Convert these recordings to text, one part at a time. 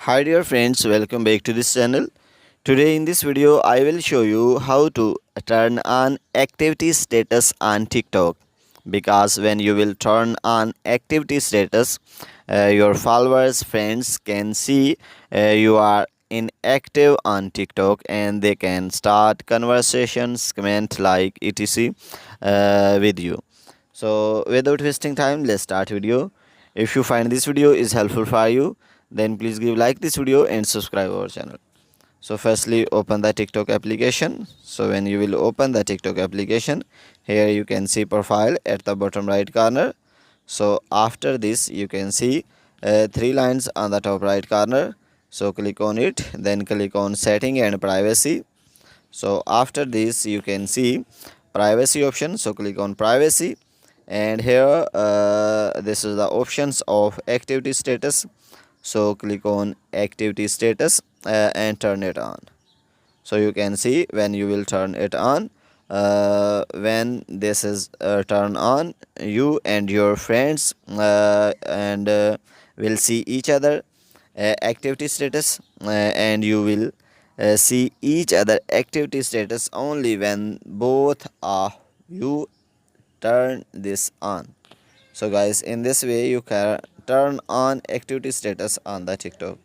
Hi dear friends, welcome back to this channel. Today in this video I will show you how to turn on activity status on TikTok, because when you will turn on activity status, your followers friends can see you are inactive on TikTok, and they can start conversations, comment, like etc with you. So without wasting time, let's start video. If you find this video is helpful for you, then please give like this video and subscribe our channel. So firstly, open the TikTok application. So when you will open the TikTok application, here you can see profile at the bottom right corner. So after this you can see three lines on the top right corner. So click on it, then click on setting and privacy. So after this you can see privacy option, so click on privacy, and here this is the options of activity status. So click on activity status and turn it on. So you can see when you will turn it on, when this is turn on, you and your friends and will see each other activity status, and you will see each other activity status only when both of you turn this on. So guys, in this way you can turn on activity status on the TikTok.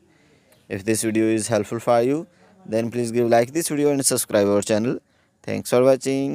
If this video is helpful for you, then please give like this video and subscribe our channel. Thanks for watching.